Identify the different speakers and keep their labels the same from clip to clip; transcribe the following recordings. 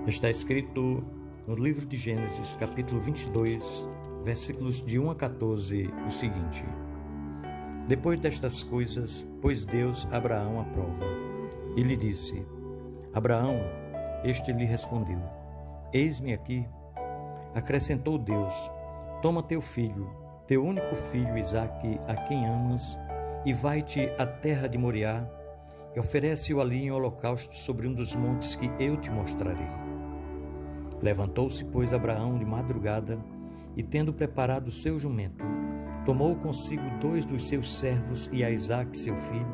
Speaker 1: Está escrito no livro de Gênesis, capítulo 22, versículos de 1 a 14, o seguinte: Depois destas coisas, pôs Deus Abraão à prova, e lhe disse: Abraão, este lhe respondeu: Eis-me aqui. Acrescentou Deus: Toma teu filho, teu único filho Isaque, a quem amas, e vai-te à terra de Moriá, e oferece-o ali em holocausto sobre um dos montes que eu te mostrarei. Levantou-se, pois, Abraão de madrugada, e tendo preparado o seu jumento, tomou consigo 2 dos seus servos e a Isaque, seu filho,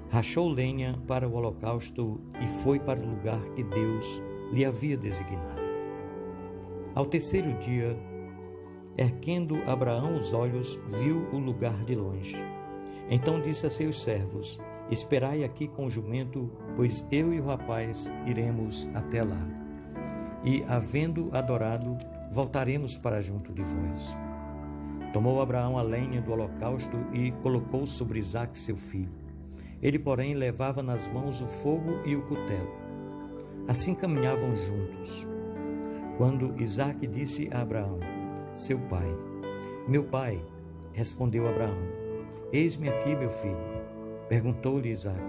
Speaker 1: rachou lenha para o holocausto e foi para o lugar que Deus lhe havia designado. Ao terceiro dia, erguendo Abraão os olhos, viu o lugar de longe. Então disse a seus servos: Esperai aqui com o jumento, pois eu e o rapaz iremos até lá. E, havendo adorado, voltaremos para junto de vós. Tomou Abraão a lenha do holocausto e colocou sobre Isaque seu filho. Ele, porém, levava nas mãos o fogo e o cutelo. Assim caminhavam juntos. Quando Isaque disse a Abraão: seu pai: Meu pai, respondeu Abraão: Eis-me aqui, meu filho. Perguntou-lhe Isaque: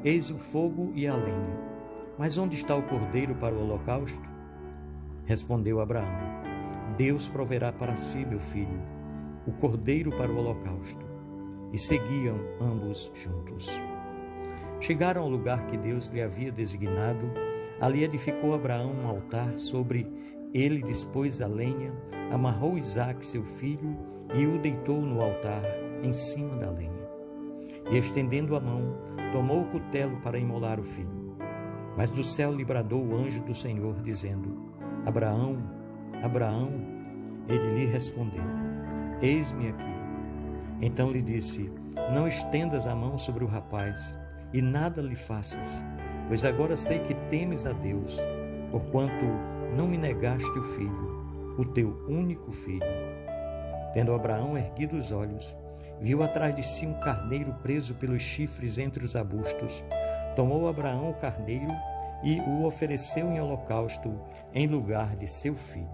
Speaker 1: Eis o fogo e a lenha, mas onde está o cordeiro para o holocausto? Respondeu Abraão: Deus proverá para si, meu filho, o cordeiro para o holocausto. E seguiam ambos juntos. Chegaram ao lugar que Deus lhe havia designado. Ali edificou Abraão um altar, sobre ele dispôs a lenha, amarrou Isaque, seu filho, e o deitou no altar, em cima da lenha. E, estendendo a mão, tomou o cutelo para imolar o filho. Mas do céu lhe bradou o anjo do Senhor, dizendo: Abraão, Abraão. Ele lhe respondeu: Eis-me aqui. Então lhe disse: Não estendas a mão sobre o rapaz, e nada lhe faças, pois agora sei que temes a Deus, porquanto não me negaste o filho, o teu único filho. Tendo Abraão erguido os olhos, viu atrás de si um carneiro preso pelos chifres entre os arbustos. Tomou Abraão o carneiro e o ofereceu em holocausto em lugar de seu filho.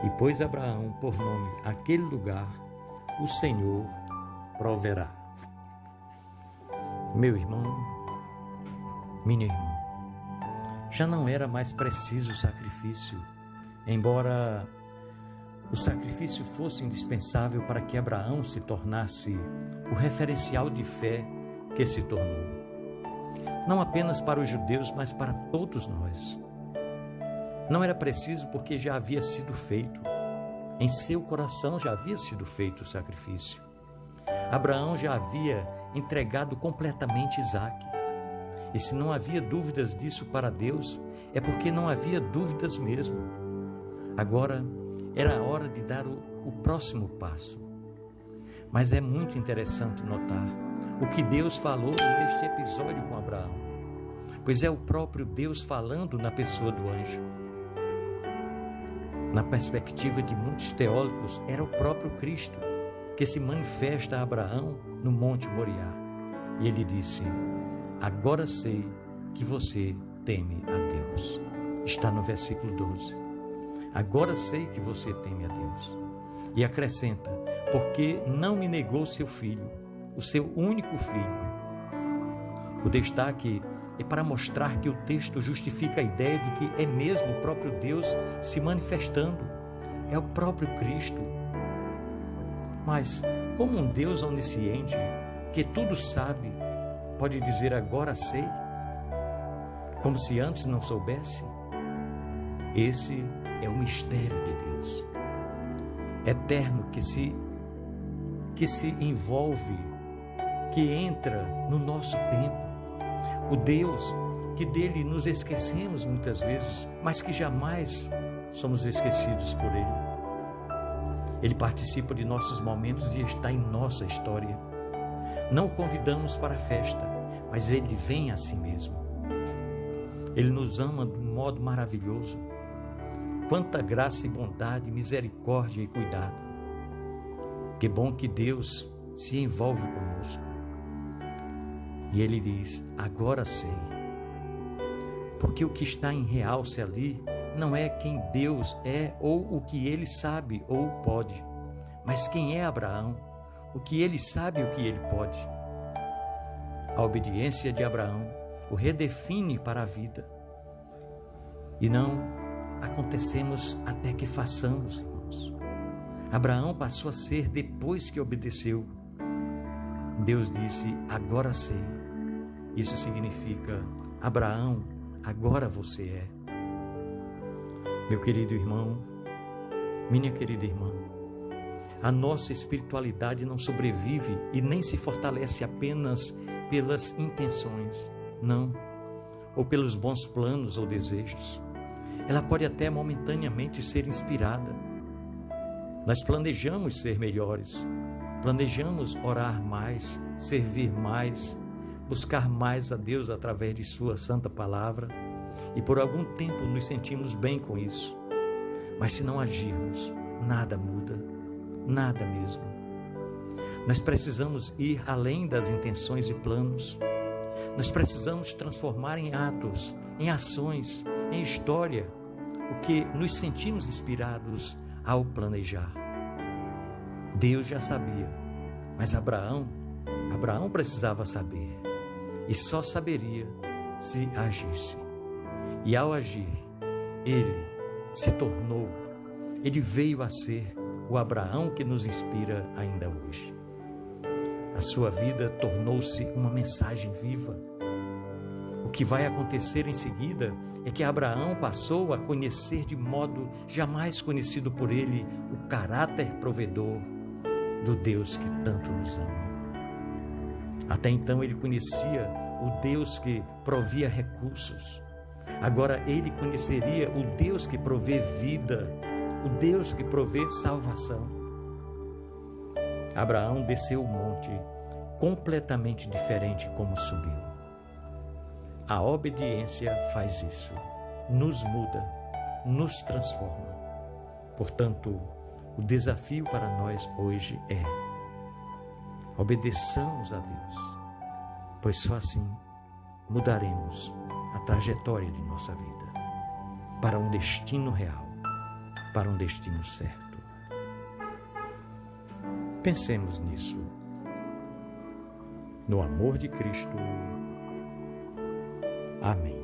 Speaker 1: E pôs Abraão por nome aquele lugar: O Senhor proverá. Meu irmão, minha irmã, já não era mais preciso o sacrifício, embora o sacrifício fosse indispensável para que Abraão se tornasse o referencial de fé que se tornou. Não apenas para os judeus, mas para todos nós. Não era preciso porque já havia sido feito. Em seu coração já havia sido feito o sacrifício. Abraão já havia entregado completamente Isaque. E se não havia dúvidas disso para Deus, é porque não havia dúvidas mesmo. Agora era a hora de dar o próximo passo. Mas é muito interessante notar o que Deus falou neste episódio com Abraão, pois é o próprio Deus falando na pessoa do anjo. Na perspectiva de muitos teólogos, era o próprio Cristo que se manifesta a Abraão no Monte Moriá. E ele disse: Agora sei que você teme a Deus. Está no versículo 12. Agora sei que você teme a Deus. E acrescenta: Porque não me negou seu filho, o seu único filho. O destaque é para mostrar que o texto justifica a ideia de que é mesmo o próprio Deus se manifestando. É o próprio Cristo. Mas como um Deus onisciente, que tudo sabe, pode dizer agora sei? Como se antes não soubesse? Esse é o mistério de Deus. Eterno que se envolve, que entra no nosso tempo. O Deus que dele nos esquecemos muitas vezes, mas que jamais somos esquecidos por ele. Ele participa de nossos momentos e está em nossa história. Não o convidamos para a festa, mas ele vem a si mesmo. Ele nos ama de um modo maravilhoso. Quanta graça e bondade, misericórdia e cuidado. Que bom que Deus se envolve conosco. E ele diz: agora sei. Porque o que está em realce ali não é quem Deus é ou o que ele sabe ou pode, mas quem é Abraão, o que ele sabe e o que ele pode. A obediência de Abraão o redefine para a vida. E não acontecemos até que façamos, irmãos. Abraão passou a ser depois que obedeceu. Deus disse, agora sei. Isso significa, Abraão, agora você é. Meu querido irmão, minha querida irmã, a nossa espiritualidade não sobrevive e nem se fortalece apenas pelas intenções, não, ou pelos bons planos ou desejos. Ela pode até momentaneamente ser inspirada. Nós planejamos ser melhores, planejamos orar mais, servir mais, buscar mais a Deus através de sua santa palavra, e por algum tempo nos sentimos bem com isso. Mas se não agirmos, nada muda, nada mesmo. Nós precisamos ir além das intenções e planos. Nós precisamos transformar em atos, em ações, em história, o que nos sentimos inspirados ao planejar. Deus já sabia, mas Abraão precisava saber, e só saberia se agisse. E ao agir, ele veio a ser o Abraão que nos inspira ainda hoje. A sua vida tornou-se uma mensagem viva. O que vai acontecer em seguida é que Abraão passou a conhecer de modo jamais conhecido por ele o caráter provedor do Deus que tanto nos ama. Até então ele conhecia o Deus que provia recursos. Agora ele conheceria o Deus que provê vida, o Deus que provê salvação. Abraão desceu o monte completamente diferente como subiu. A obediência faz isso, nos muda, nos transforma. Portanto, o desafio para nós hoje é: obedeçamos a Deus, pois só assim mudaremos a trajetória de nossa vida para um destino real, para um destino certo. Pensemos nisso. No amor de Cristo. Amém.